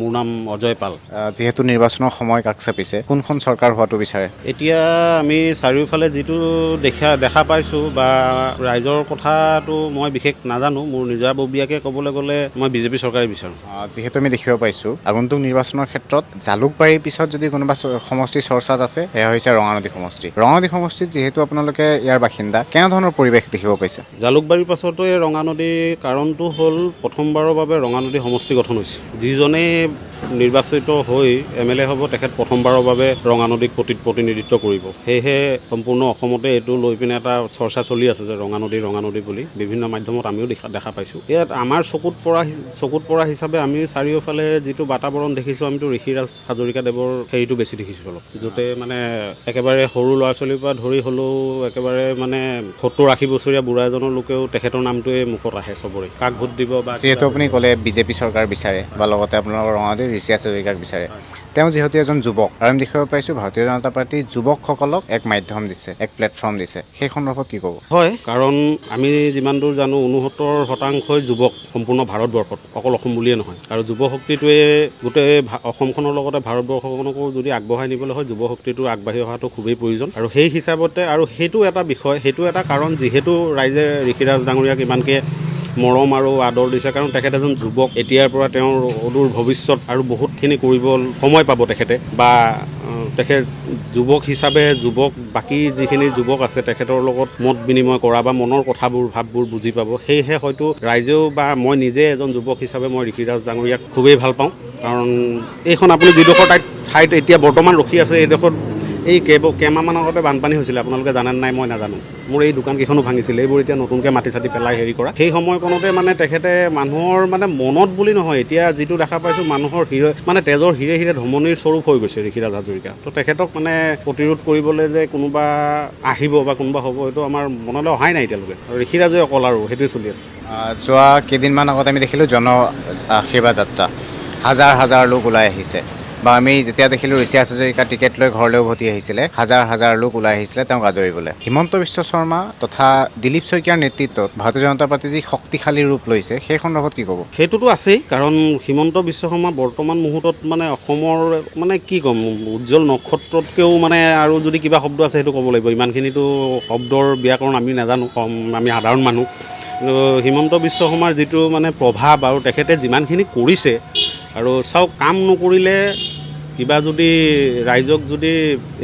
মোৰ নাম অজয় পাল। যিহেতু নিৰ্বাচনৰ সময় কাষ চাপিছে, কোনখন চৰকাৰ হোৱাটো বিচাৰে? এতিয়া আমি চাৰিওফালে যিটো দেখা পাইছোঁ বা ৰাইজৰ কথাটো মই বিশেষ নাজানো, মোৰ নিজাববীয়াকৈ ক'বলৈ গ'লে মই বিজেপি চৰকাৰে বিচাৰোঁ। যিহেতু আমি দেখিব পাইছোঁ আগন্তুক নিৰ্বাচনৰ ক্ষেত্ৰত জালুকবাৰীৰ পিছত যদি কোনোবা সমষ্টি চৰ্চাত আছে, সেয়া হৈছে ৰঙানদী সমষ্টি। ৰঙানদী সমষ্টিত যিহেতু আপোনালোকে ইয়াৰ বাসিন্দা, কেনেধৰণৰ পৰিৱেশ দেখিব পাইছে? জালুকবাৰীৰ পাছতে ৰঙানদীৰ কাৰণটো হ'ল প্ৰথমবাৰৰ বাবে ৰঙানদী সমষ্টি গঠন হৈছে। যিজনেই নিৰ্বাচিত হৈ MLA হ'ব, তেখেত প্ৰথমবাৰৰ বাবে ৰঙানদীক প্ৰতিনিধিত্ব কৰিব। সেয়েহে সম্পূৰ্ণ অসমতে এইটো লৈ পিনে এটা চৰ্চা চলি আছে যে ৰঙানদী বুলি বিভিন্ন মাধ্যমত আমিও দেখা পাইছোঁ। ইয়াত আমাৰ চকুত পৰা হিচাপে আমি চাৰিওফালে যিটো বাতাবৰণ দেখিছোঁ, আমিতো ঋষিৰাজ হাজৰিকাদেৱৰ হেৰিটো বেছি দেখিছোঁ অলপ, য'তে মানে একেবাৰে সৰু ল'ৰা ছোৱালীৰ পৰা ধৰি হ'লেও একেবাৰে মানে 70-80 বছৰীয়া বুঢ়া এজনৰ লোকেও তেখেতৰ নামটোৱে মুখত আহে চবৰে, কাক ভোট দিব বা। যিহেতু আপুনি ক'লে বিজেপি চৰকাৰ বিচাৰে বা লগতে আপোনালোকৰ ৰঙানদীৰ ঋষিৰাজ হাজৰিকাক বিচাৰে, তেওঁ যিহেতু এজন যুৱক, আৰু আমি দেখিব পাইছোঁ ভাৰতীয় জনতা পাৰ্টী যুৱকসকলক এক মাধ্যম দিছে, এক প্লেটফৰ্ম দিছে, সেই সন্দৰ্ভত কি ক'ব? হয়, কাৰণ আমি যিমান দূৰ জানো 69% যুৱক সম্পূৰ্ণ ভাৰতবৰ্ষত, অকল অসম বুলিয়ে নহয়। আৰু যুৱশক্তিটোৱে গোটেই অসমখনৰ লগতে ভাৰতবৰ্ষখনকো যদি আগবঢ়াই নিবলৈ হয়, যুৱশক্তিটো আগবাঢ়ি অহাটো খুবেই প্ৰয়োজন। আৰু সেই হিচাপতে আৰু সেইটো এটা বিষয়, সেইটো এটা কাৰণ, যিহেতু ৰাইজে ঋষিৰাজ ডাঙৰীয়াক ইমানকৈ মৰম আৰু আদৰ দিছে, কাৰণ তেখেত এজন যুৱক। এতিয়াৰ পৰা তেওঁৰ অদূৰ ভৱিষ্যত আৰু বহুতখিনি কৰিব সময় পাব তেখেতে, বা তেখেত যুৱক হিচাপে বাকী যিখিনি যুৱক আছে তেখেতৰ লগত মত বিনিময় কৰা বা মনৰ কথাবোৰ ভাৱবোৰ বুজি পাব। সেয়েহে হয়তো ৰাইজেও বা মই নিজে এজন যুৱক হিচাপে মই ঋষিৰাজ ডাঙৰীয়াক খুবেই ভাল পাওঁ। কাৰণ এইখন আপুনি যিডোখৰ ঠাইত এতিয়া বৰ্তমান ৰখি আছে, এইডোখৰত এই কেইমাহমান আগতে বানপানী হৈছিলে, আপোনালোকে জানে নাই মই নাজানো। মোৰ এই দোকানকেইখনো ভাঙিছিলে, এইবোৰ এতিয়া নতুনকৈ মাটি চাটি পেলাই হেৰি কৰা। সেই সময়কণতে মানে তেখেতে মানুহৰ মানে মনত বুলি নহয়, এতিয়া যিটো দেখা পাইছোঁ মানুহৰ তেজৰ হিৰে ধমনিৰ স্বৰূপ হৈ গৈছে ঋষিৰাজ হাজৰিকা। তো তেখেতক মানে প্ৰতিৰোধ কৰিবলৈ যে কোনোবা আহিব বা কোনোবা হ'ব, এইটো আমাৰ মনলৈ অহাই নাই এতিয়ালৈকে। ঋষিৰাজে অকল আৰু সেইটোৱে চলি আছে। যোৱা কেইদিনমান আগত আমি দেখিলোঁ জন আশীৰ্বাদ যাত্ৰা, হাজাৰ লোক ওলাই আহিছে, বা আমি যেতিয়া দেখিলোঁ ঋষিৰাজ হাজৰিকা টিকেট লৈ ঘৰলৈ উভতি আহিছিলে, হাজাৰ লোক ওলাই আহিছিলে তেওঁক আদৰিবলৈ। হিমন্ত বিশ্ব শৰ্মা তথা দিলীপ শইকীয়াৰ নেতৃত্বত ভাৰতীয় জনতা পাৰ্টী যি শক্তিশালী ৰূপ লৈছে, সেই সন্দৰ্ভত কি ক'ব? সেইটোতো আছেই, কাৰণ হিমন্ত বিশ্ব শৰ্মা বৰ্তমান মুহূৰ্তত মানে অসমৰ মানে কি ক'ম, উজ্জ্বল নক্ষত্ৰতকৈও মানে আৰু যদি কিবা শব্দ আছে সেইটো ক'ব লাগিব। ইমানখিনিতো শব্দৰ ব্যাকৰণ আমি নাজানো, আমি সাধাৰণ মানুহ। হিমন্ত বিশ্ব শৰ্মাৰ যিটো মানে প্ৰভাৱ, আৰু তেখেতে যিমানখিনি কৰিছে, আৰু চাওক কাম নকৰিলে কিবা যদি ৰাইজক যদি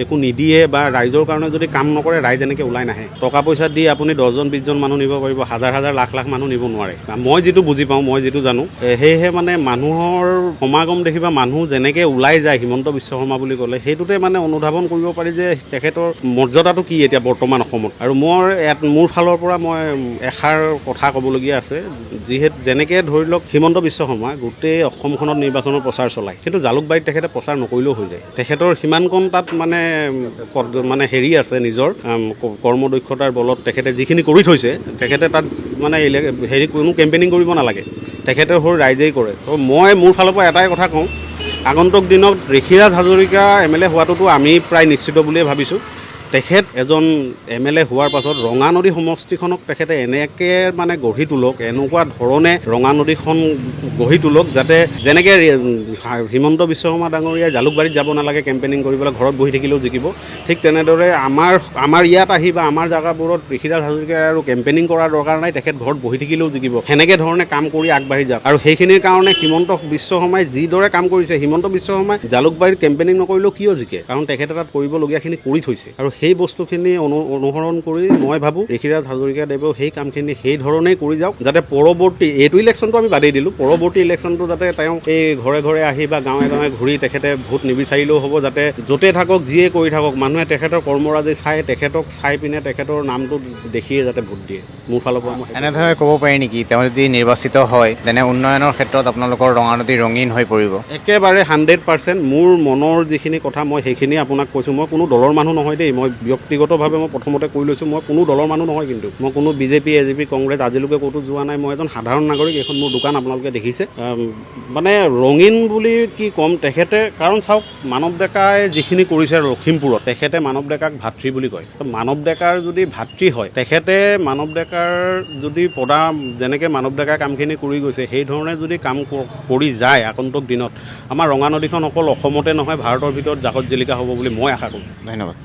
একো নিদিয়ে বা ৰাইজৰ কাৰণে যদি কাম নকৰে, ৰাইজ এনেকৈ ওলাই নাহে। টকা পইচা দি আপুনি 10-20জন মানুহ নিব পাৰিব, হাজাৰ লাখ মানুহ নিব নোৱাৰে। মই যিটো বুজি পাওঁ, মই যিটো জানো, সেয়েহে মানে মানুহৰ সমাগম দেখিবা, মানুহ যেনেকৈ ওলাই যায় হিমন্ত বিশ্ব শৰ্মা বুলি ক'লে, সেইটোতে মানে অনুধাৱন কৰিব পাৰি যে তেখেতৰ মৰ্যাদাটো কি এতিয়া বৰ্তমান অসমত। আৰু মোৰ ফালৰ পৰা মই এষাৰ কথা ক'বলগীয়া আছে, যেনেকৈ ধৰি লওক হিমন্ত বিশ্ব শৰ্মা গোটেই অসমখনত নিৰ্বাচনৰ প্ৰচাৰ চলায়, কিন্তু জালুকবাৰীত তেখেতে প্ৰচাৰ নকৰিলেও হৈ যায়। তেখেতৰ সিমানকণ তাত মানে হেৰি আছে, নিজৰ কৰ্মদক্ষতাৰ বলত তেখেতে যিখিনি কৰি থৈছে, তেখেতে তাত মানে কোনো কেম্পেইনিং কৰিব নালাগে, তেখেতৰ হৈ ৰাইজেই কৰে। তো মই মোৰ ফালৰ পৰা এটাই কথা কওঁ, আগন্তুক দিনত ঋষিৰাজ হাজৰিকা MLA হোৱাটোতো আমি প্ৰায় নিশ্চিত বুলিয়ে ভাবিছোঁ। তেখেত এজন MLA হোৱাৰ পাছত ৰঙানদী সমষ্টিখনক তেখেতে এনেকৈ মানে গঢ়ি তোলক, এনেকুৱা ধৰণে ৰঙানদীখন গঢ়ি তোলক, যাতে যেনেকৈ হিমন্ত বিশ্ব শৰ্মা ডাঙৰীয়াই জালুকবাৰীত যাব নালাগে কেম্পেইনিং কৰিবলৈ, ঘৰত বহি থাকিলেও জিকিব, ঠিক তেনেদৰে আমাৰ ইয়াত আহি বা আমাৰ জেগাবোৰত ঋষিৰাজ হাজৰিকাই আৰু কেম্পেইনিং কৰাৰ দৰকাৰ নাই, তেখেত ঘৰত বহি থাকিলেও জিকিব। সেনেকৈ ধৰণে কাম কৰি আগবাঢ়ি যাওক। আৰু সেইখিনিৰ কাৰণে হিমন্ত বিশ্ব শৰ্মাই যিদৰে কাম কৰিছে, হিমন্ত বিশ্ব শৰ্মাই জালুকবাৰীত কেম্পেইনিং নকৰিলেও কিয় জিকে, কাৰণ তেখেতে তাত কৰিবলগীয়াখিনি কৰি থৈছে। আৰু সেই বস্তুখিনি অনুসৰণ কৰি মই ভাবোঁ ঋষিৰাজ হাজৰিকাদেৱেও সেই কামখিনি সেই ধৰণেই কৰি যাওক, যাতে পৰৱৰ্তী এইটো ইলেকশ্যনটো আমি বাদেই দিলোঁ, পৰৱৰ্তী ইলেকশ্যনটো যাতে তেওঁ এই ঘৰে আহি বা গাঁৱে ঘূৰি তেখেতে ভোট নিবিচাৰিলেও হ'ব, যাতে য'তে থাকক যিয়ে কৰি থাকক, মানুহে তেখেতৰ কৰ্মৰাজি তেখেতক চাই পিনে তেখেতৰ নামটো দেখিয়ে যাতে ভোট দিয়ে। মোৰ ফালৰ পৰা মই এনেদৰে ক'ব পাৰি নেকি, তেওঁ যদি নিৰ্বাচিত হয় তেনে উন্নয়নৰ ক্ষেত্ৰত আপোনালোকৰ ৰঙানদী ৰঙীন হৈ পৰিব? একেবাৰে 100%। মোৰ মনৰ যিখিনি কথা মই সেইখিনি আপোনাক কৈছোঁ। মই কোনো দলৰ মানুহ নহয় দেই, মই ব্যক্তিগতভাৱে মই প্ৰথমতে কৈ লৈছোঁ, মই কোনো দলৰ মানুহ নহয়, কিন্তু মই কোনো বিজেপি এজেপি কংগ্ৰেছ আজিলৈকে ক'তো যোৱা নাই। মই এজন সাধাৰণ নাগৰিক। এখন মোৰ দোকান আপোনালোকে দেখিছে। মানে ৰঙীন বুলি কি ক'ম, তেখেতে কাৰণ চাওক, মানৱ ডেকাই যিখিনি কৰিছে লখিমপুৰত, তেখেতে মানৱ ডেকাক ভাতৃ বুলি কয়। মানৱ ডেকাৰ যদি ভাতৃ হয়, তেখেতে মানৱ ডেকাৰ যদি যেনেকৈ মানৱ ডেকাৰ কামখিনি কৰি গৈছে, সেই ধৰণে যদি কাম কৰি যায় আগন্তুক দিনত, আমাৰ ৰঙা নদীখন অকল অসমতে নহয়, ভাৰতৰ ভিতৰত জাকত জিলিকা হ'ব বুলি মই আশা কৰোঁ। ধন্যবাদ।